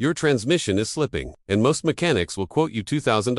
Your transmission is slipping, and most mechanics will quote you $2,000,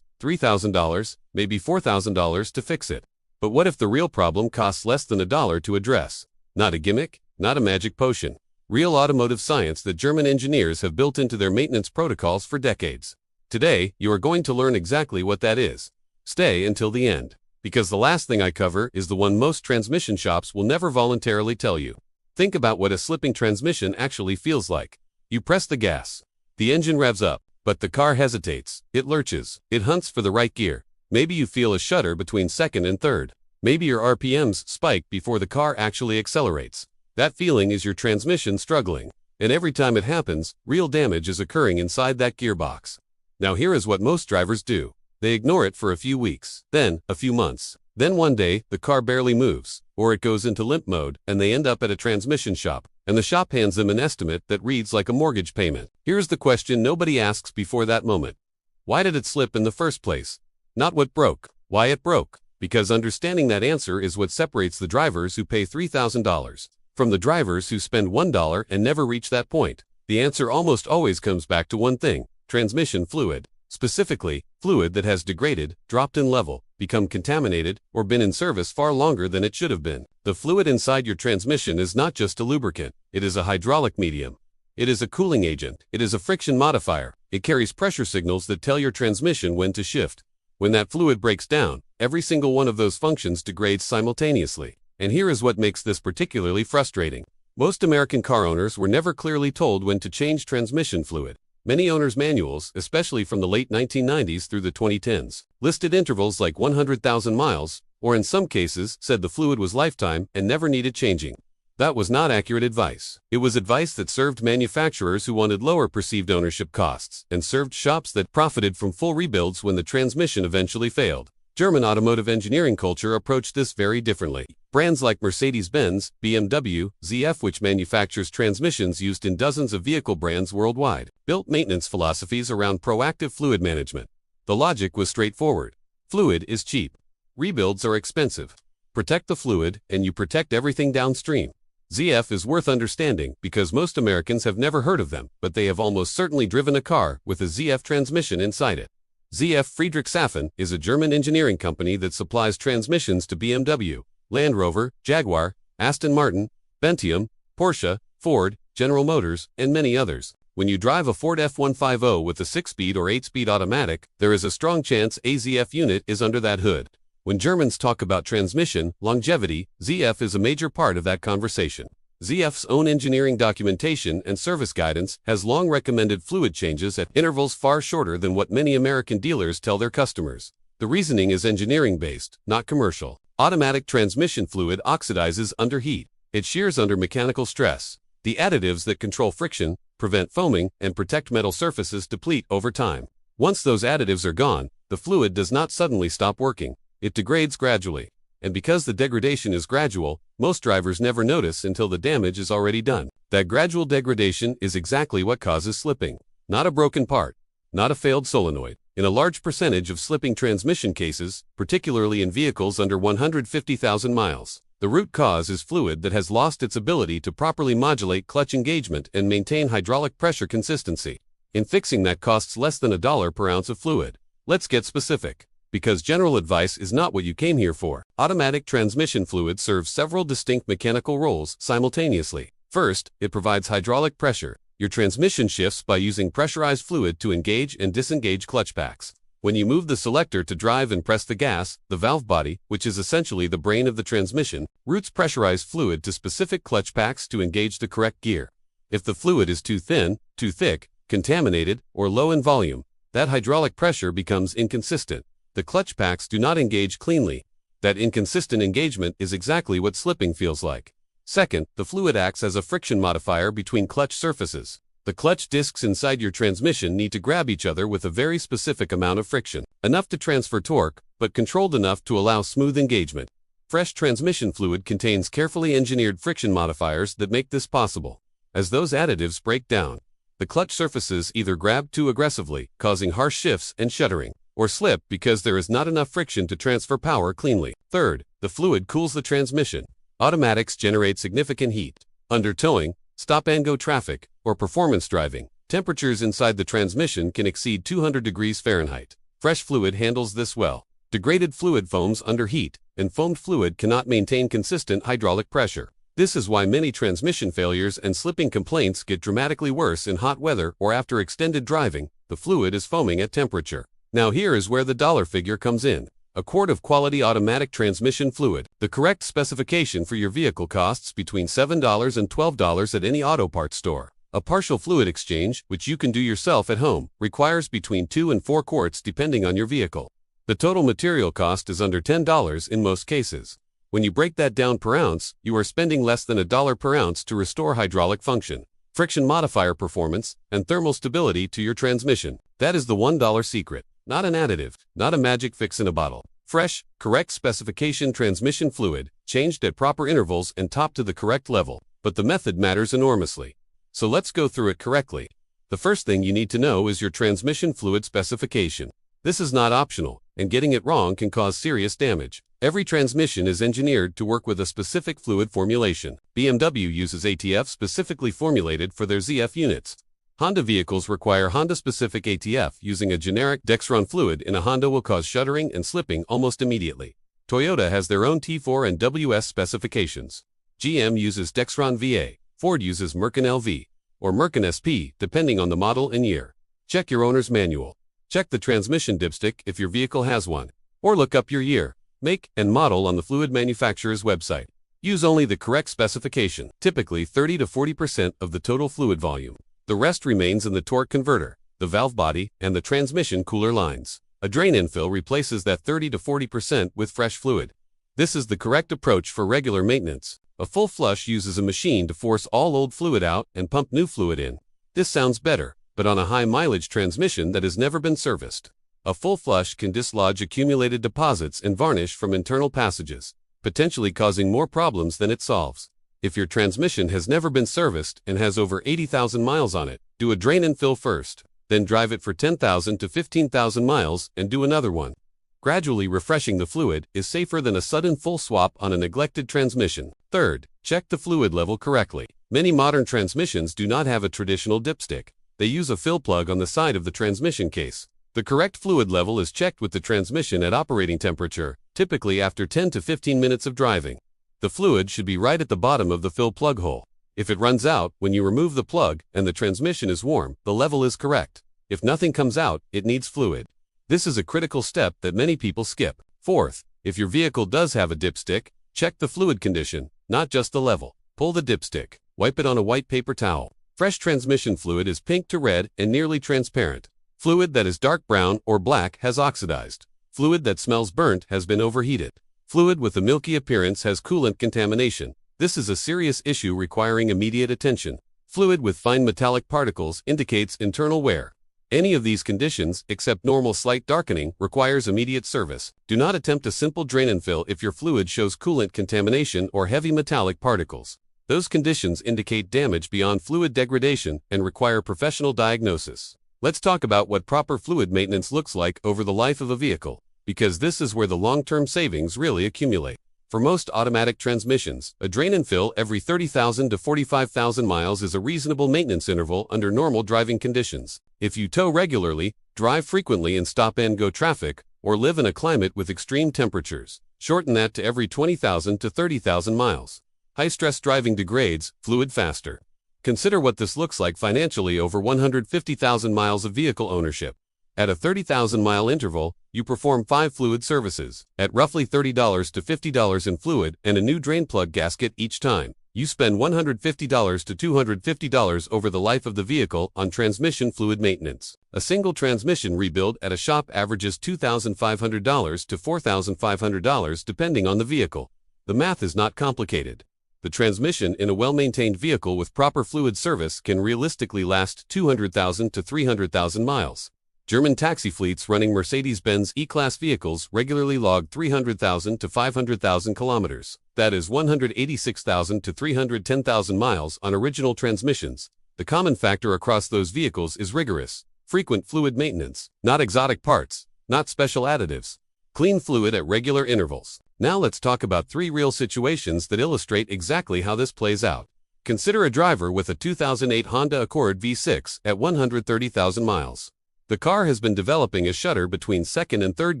$3,000, maybe $4,000 to fix it. But what if the real problem costs less than $1 to address? Not a gimmick, not a magic potion. Real automotive science that German engineers have built into their maintenance protocols for decades. Today, you are going to learn exactly what that is. Stay until the end, because the last thing I cover is the one most transmission shops will never voluntarily tell you. Think about what a slipping transmission actually feels like. You press the gas. The engine revs up, but the car hesitates. It lurches. It hunts for the right gear. Maybe you feel a shudder between second and third. Maybe your RPMs spike before the car actually accelerates. That feeling is your transmission struggling. And every time it happens, real damage is occurring inside that gearbox. Now here is what most drivers do. They ignore it for a few weeks, then a few months. Then one day, the car barely moves, or it goes into limp mode, and they end up at a transmission shop, and the shop hands them an estimate that reads like a mortgage payment. Here's the question nobody asks before that moment. Why did it slip in the first place? Not what broke, why it broke. Because understanding that answer is what separates the drivers who pay $3,000 from the drivers who spend $1 and never reach that point. The answer almost always comes back to one thing: transmission fluid. Specifically, fluid that has degraded, dropped in level, become contaminated, or been in service far longer than it should have been. The fluid inside your transmission is not just a lubricant, it is a hydraulic medium. It is a cooling agent, it is a friction modifier. It carries pressure signals that tell your transmission when to shift. When that fluid breaks down, every single one of those functions degrades simultaneously. And here is what makes this particularly frustrating. Most American car owners were never clearly told when to change transmission fluid. Many owners' manuals, especially from the late 1990s through the 2010s, listed intervals like 100,000 miles, or in some cases said the fluid was lifetime and never needed changing. That was not accurate advice. It was advice that served manufacturers who wanted lower perceived ownership costs, and served shops that profited from full rebuilds when the transmission eventually failed. German automotive engineering culture approached this very differently. Brands like Mercedes-Benz, BMW, ZF, which manufactures transmissions used in dozens of vehicle brands worldwide, built maintenance philosophies around proactive fluid management. The logic was straightforward. Fluid is cheap. Rebuilds are expensive. Protect the fluid, and you protect everything downstream. ZF is worth understanding because most Americans have never heard of them, but they have almost certainly driven a car with a ZF transmission inside it. ZF Friedrichshafen is a German engineering company that supplies transmissions to BMW, Land Rover, Jaguar, Aston Martin, Bentley, Porsche, Ford, General Motors, and many others. When you drive a Ford F-150 with a 6-speed or 8-speed automatic, there is a strong chance a ZF unit is under that hood. When Germans talk about transmission longevity, ZF is a major part of that conversation. ZF's own engineering documentation and service guidance has long recommended fluid changes at intervals far shorter than what many American dealers tell their customers. The reasoning is engineering-based, not commercial. Automatic transmission fluid oxidizes under heat. It shears under mechanical stress. The additives that control friction, prevent foaming, and protect metal surfaces deplete over time. Once those additives are gone, the fluid does not suddenly stop working. It degrades gradually. And because the degradation is gradual, most drivers never notice until the damage is already done. That gradual degradation is exactly what causes slipping. Not a broken part. Not a failed solenoid. In a large percentage of slipping transmission cases, particularly in vehicles under 150,000 miles, the root cause is fluid that has lost its ability to properly modulate clutch engagement and maintain hydraulic pressure consistency. In fixing that costs less than $1 per ounce of fluid. Let's get specific. Because general advice is not what you came here for. Automatic transmission fluid serves several distinct mechanical roles simultaneously. First, it provides hydraulic pressure. Your transmission shifts by using pressurized fluid to engage and disengage clutch packs. When you move the selector to drive and press the gas, the valve body, which is essentially the brain of the transmission, routes pressurized fluid to specific clutch packs to engage the correct gear. If the fluid is too thin, too thick, contaminated, or low in volume, that hydraulic pressure becomes inconsistent. The clutch packs do not engage cleanly. That inconsistent engagement is exactly what slipping feels like. Second, the fluid acts as a friction modifier between clutch surfaces. The clutch discs inside your transmission need to grab each other with a very specific amount of friction, enough to transfer torque, but controlled enough to allow smooth engagement. Fresh transmission fluid contains carefully engineered friction modifiers that make this possible. As those additives break down, the clutch surfaces either grab too aggressively, causing harsh shifts and shuddering, or slip because there is not enough friction to transfer power cleanly. Third, the fluid cools the transmission. Automatics generate significant heat. Under towing, stop-and-go traffic, or performance driving, Temperatures inside the transmission can exceed 200 degrees Fahrenheit. Fresh fluid handles this well. Degraded fluid foams under heat, and foamed fluid cannot maintain consistent hydraulic pressure. This is why many transmission failures and slipping complaints get dramatically worse in hot weather or after extended driving. The fluid is foaming at temperature. Now here is where the dollar figure comes in. A quart of quality automatic transmission fluid. The correct specification for your vehicle costs between $7 and $12 at any auto parts store. A partial fluid exchange, which you can do yourself at home, requires between 2 and 4 quarts depending on your vehicle. The total material cost is under $10 in most cases. When you break that down per ounce, you are spending less than $1 per ounce to restore hydraulic function, friction modifier performance, and thermal stability to your transmission. That is the $1 secret. Not an additive, not a magic fix in a bottle. Fresh, correct specification transmission fluid, changed at proper intervals and topped to the correct level. But the method matters enormously. So let's go through it correctly. The first thing you need to know is your transmission fluid specification. This is not optional, and getting it wrong can cause serious damage. Every transmission is engineered to work with a specific fluid formulation. BMW uses ATF specifically formulated for their ZF units. Honda vehicles require Honda-specific ATF. Using a generic Dexron fluid in a Honda will cause shuddering and slipping almost immediately. Toyota has their own T4 and WS specifications. GM uses Dexron VA. Ford uses Merkin LV, or Merkin SP, depending on the model and year. Check your owner's manual. Check the transmission dipstick if your vehicle has one. Or look up your year, make, and model on the fluid manufacturer's website. Use only the correct specification, typically 30 to 40% of the total fluid volume. The rest remains in the torque converter, the valve body, and the transmission cooler lines. A drain infill replaces that 30 to 40% with fresh fluid. This is the correct approach for regular maintenance. A full flush uses a machine to force all old fluid out and pump new fluid in. This sounds better, but on a high-mileage transmission that has never been serviced. A full flush can dislodge accumulated deposits and varnish from internal passages, potentially causing more problems than it solves. If your transmission has never been serviced and has over 80,000 miles on it, do a drain and fill first. Then drive it for 10,000 to 15,000 miles and do another one. Gradually refreshing the fluid is safer than a sudden full swap on a neglected transmission. Third, check the fluid level correctly. Many modern transmissions do not have a traditional dipstick. They use a fill plug on the side of the transmission case. The correct fluid level is checked with the transmission at operating temperature, typically after 10 to 15 minutes of driving. The fluid should be right at the bottom of the fill plug hole. If it runs out when you remove the plug and the transmission is warm, the level is correct. If nothing comes out, it needs fluid. This is a critical step that many people skip. Fourth, if your vehicle does have a dipstick, check the fluid condition, not just the level. Pull the dipstick. Wipe it on a white paper towel. Fresh transmission fluid is pink to red and nearly transparent. Fluid that is dark brown or black has oxidized. Fluid that smells burnt has been overheated. Fluid with a milky appearance has coolant contamination. This is a serious issue requiring immediate attention. Fluid with fine metallic particles indicates internal wear. Any of these conditions, except normal slight darkening, requires immediate service. Do not attempt a simple drain and fill if your fluid shows coolant contamination or heavy metallic particles. Those conditions indicate damage beyond fluid degradation and require professional diagnosis. Let's talk about what proper fluid maintenance looks like over the life of a vehicle, because this is where the long-term savings really accumulate. For most automatic transmissions, a drain and fill every 30,000 to 45,000 miles is a reasonable maintenance interval under normal driving conditions. If you tow regularly, drive frequently in stop-and-go traffic, or live in a climate with extreme temperatures, shorten that to every 20,000 to 30,000 miles. High-stress driving degrades fluid faster. Consider what this looks like financially over 150,000 miles of vehicle ownership. At a 30,000-mile interval, you perform 5 fluid services, at roughly $30 to $50 in fluid and a new drain plug gasket each time. You spend $150 to $250 over the life of the vehicle on transmission fluid maintenance. A single transmission rebuild at a shop averages $2,500 to $4,500 depending on the vehicle. The math is not complicated. The transmission in a well-maintained vehicle with proper fluid service can realistically last 200,000 to 300,000 miles. German taxi fleets running Mercedes-Benz E-Class vehicles regularly log 300,000 to 500,000 kilometers. That is 186,000 to 310,000 miles on original transmissions. The common factor across those vehicles is rigorous, frequent fluid maintenance, not exotic parts, not special additives. Clean fluid at regular intervals. Now let's talk about 3 real situations that illustrate exactly how this plays out. Consider a driver with a 2008 Honda Accord V6 at 130,000 miles. The car has been developing a shudder between second and third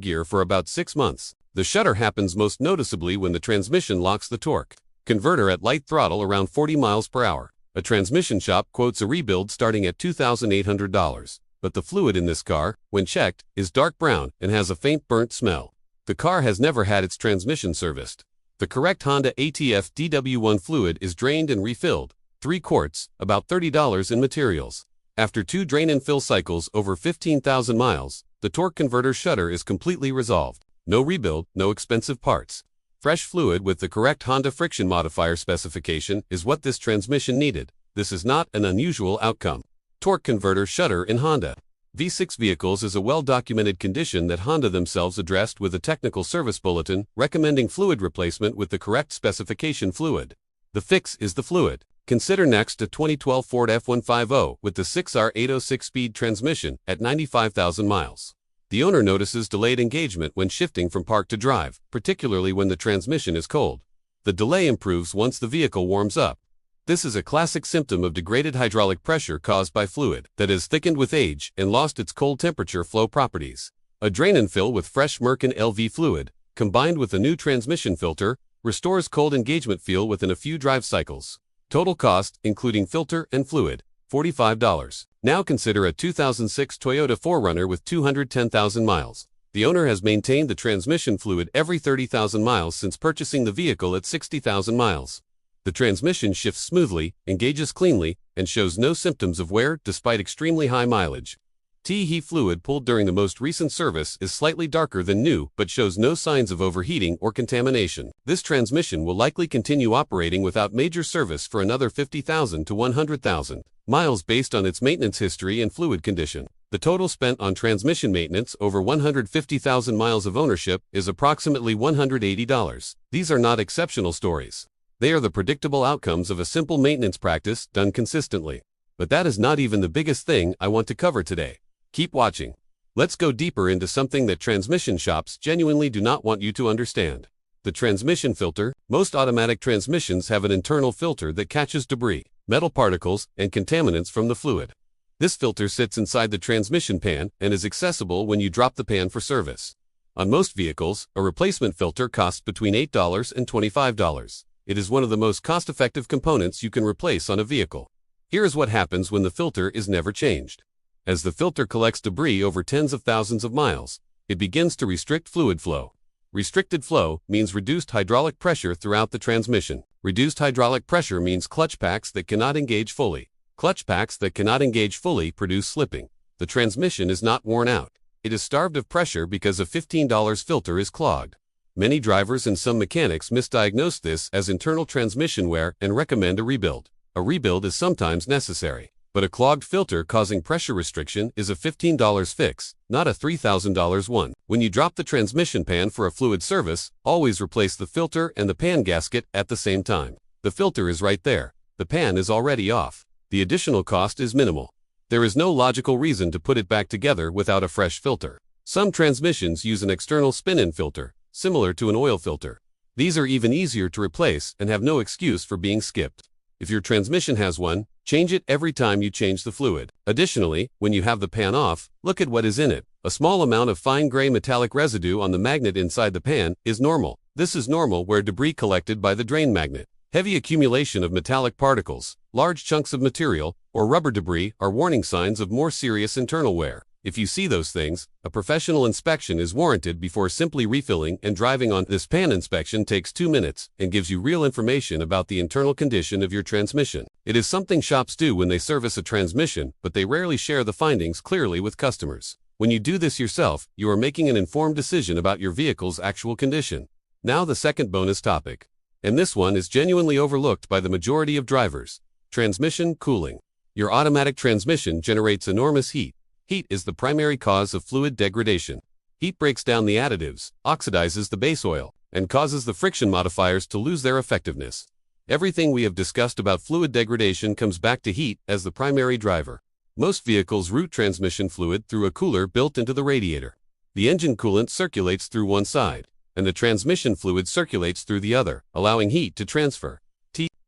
gear for about 6 months. The shudder happens most noticeably when the transmission locks the torque converter at light throttle around 40 miles per hour. A transmission shop quotes a rebuild starting at $2,800. But the fluid in this car, when checked, is dark brown and has a faint burnt smell. The car has never had its transmission serviced. The correct Honda ATF DW1 fluid is drained and refilled, 3 quarts, about $30 in materials. After 2 drain and fill cycles over 15,000 miles, the torque converter shudder is completely resolved. No rebuild, no expensive parts. Fresh fluid with the correct Honda friction modifier specification is what this transmission needed. This is not an unusual outcome. Torque converter shudder in Honda V6 vehicles is a well-documented condition that Honda themselves addressed with a technical service bulletin recommending fluid replacement with the correct specification fluid. The fix is the fluid. Consider next a 2012 Ford F-150 with the 6R 806-speed transmission at 95,000 miles. The owner notices delayed engagement when shifting from park to drive, particularly when the transmission is cold. The delay improves once the vehicle warms up. This is a classic symptom of degraded hydraulic pressure caused by fluid that has thickened with age and lost its cold temperature flow properties. A drain and fill with fresh Merkin LV fluid, combined with a new transmission filter, restores cold engagement feel within a few drive cycles. Total cost, including filter and fluid, $45. Now consider a 2006 Toyota 4Runner with 210,000 miles. The owner has maintained the transmission fluid every 30,000 miles since purchasing the vehicle at 60,000 miles. The transmission shifts smoothly, engages cleanly, and shows no symptoms of wear despite extremely high mileage. Heat fluid pulled during the most recent service is slightly darker than new but shows no signs of overheating or contamination. This transmission will likely continue operating without major service for another 50,000 to 100,000 miles based on its maintenance history and fluid condition. The total spent on transmission maintenance over 150,000 miles of ownership is approximately $180. These are not exceptional stories. They are the predictable outcomes of a simple maintenance practice done consistently. But that is not even the biggest thing I want to cover today. Keep watching. Let's go deeper into something that transmission shops genuinely do not want you to understand. The transmission filter. Most automatic transmissions have an internal filter that catches debris, metal particles, and contaminants from the fluid. This filter sits inside the transmission pan and is accessible when you drop the pan for service. On most vehicles, a replacement filter costs between $8 and $25. It is one of the most cost-effective components you can replace on a vehicle. Here is what happens when the filter is never changed. As the filter collects debris over tens of thousands of miles, it begins to restrict fluid flow. Restricted flow means reduced hydraulic pressure throughout the transmission. Reduced hydraulic pressure means clutch packs that cannot engage fully. Clutch packs that cannot engage fully produce slipping. The transmission is not worn out. It is starved of pressure because a $15 filter is clogged. Many drivers and some mechanics misdiagnose this as internal transmission wear and recommend a rebuild. A rebuild is sometimes necessary, but a clogged filter causing pressure restriction is a $15 fix, not a $3,000 one. When you drop the transmission pan for a fluid service, always replace the filter and the pan gasket at the same time. The filter is right there. The pan is already off. The additional cost is minimal. There is no logical reason to put it back together without a fresh filter. Some transmissions use an external spin-in filter, similar to an oil filter. These are even easier to replace and have no excuse for being skipped. If your transmission has one, change it every time you change the fluid. Additionally, when you have the pan off, look at what is in it. A small amount of fine gray metallic residue on the magnet inside the pan is normal. This is normal where debris collected by the drain magnet. Heavy accumulation of metallic particles, large chunks of material, or rubber debris are warning signs of more serious internal wear. If you see those things, a professional inspection is warranted before simply refilling and driving on. This pan inspection takes 2 minutes and gives you real information about the internal condition of your transmission. It is something shops do when they service a transmission, but they rarely share the findings clearly with customers. When you do this yourself, you are making an informed decision about your vehicle's actual condition. Now the second bonus topic. And this one is genuinely overlooked by the majority of drivers. Transmission cooling. Your automatic transmission generates enormous heat. Heat is the primary cause of fluid degradation. Heat breaks down the additives, oxidizes the base oil, and causes the friction modifiers to lose their effectiveness. Everything we have discussed about fluid degradation comes back to heat as the primary driver. Most vehicles route transmission fluid through a cooler built into the radiator. The engine coolant circulates through one side, and the transmission fluid circulates through the other, allowing heat to transfer.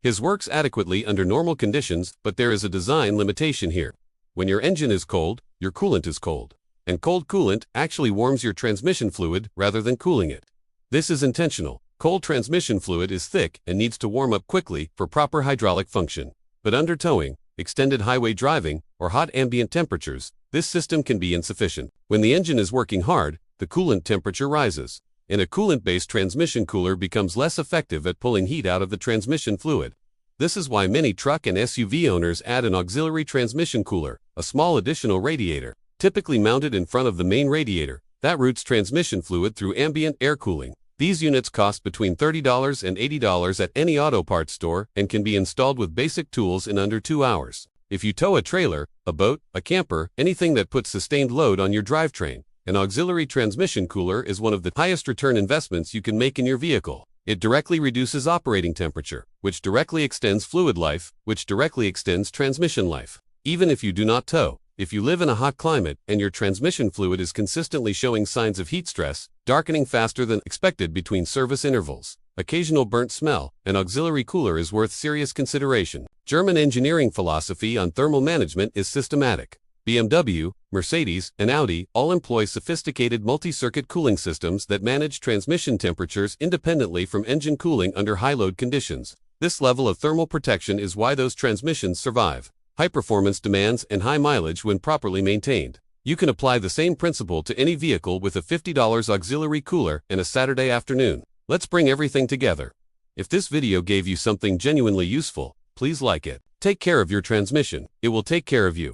His works adequately under normal conditions, but there is a design limitation here. When your engine is cold, your coolant is cold. And cold coolant actually warms your transmission fluid rather than cooling it. This is intentional. Cold transmission fluid is thick and needs to warm up quickly for proper hydraulic function. But under towing, extended highway driving, or hot ambient temperatures, this system can be insufficient. When the engine is working hard, the coolant temperature rises, and a coolant-based transmission cooler becomes less effective at pulling heat out of the transmission fluid. This is why many truck and SUV owners add an auxiliary transmission cooler, a small additional radiator, typically mounted in front of the main radiator, that routes transmission fluid through ambient air cooling. These units cost between $30 and $80 at any auto parts store and can be installed with basic tools in under 2 hours. If you tow a trailer, a boat, a camper, anything that puts sustained load on your drivetrain, an auxiliary transmission cooler is one of the highest return investments you can make in your vehicle. It directly reduces operating temperature, which directly extends fluid life, which directly extends transmission life. Even if you do not tow, if you live in a hot climate and your transmission fluid is consistently showing signs of heat stress, darkening faster than expected between service intervals, occasional burnt smell, an auxiliary cooler is worth serious consideration. German engineering philosophy on thermal management is systematic. BMW, Mercedes, and Audi all employ sophisticated multi-circuit cooling systems that manage transmission temperatures independently from engine cooling under high-load conditions. This level of thermal protection is why those transmissions survive high performance demands and high mileage when properly maintained. You can apply the same principle to any vehicle with a $50 auxiliary cooler and a Saturday afternoon. Let's bring everything together. If this video gave you something genuinely useful, please like it. Take care of your transmission. It will take care of you.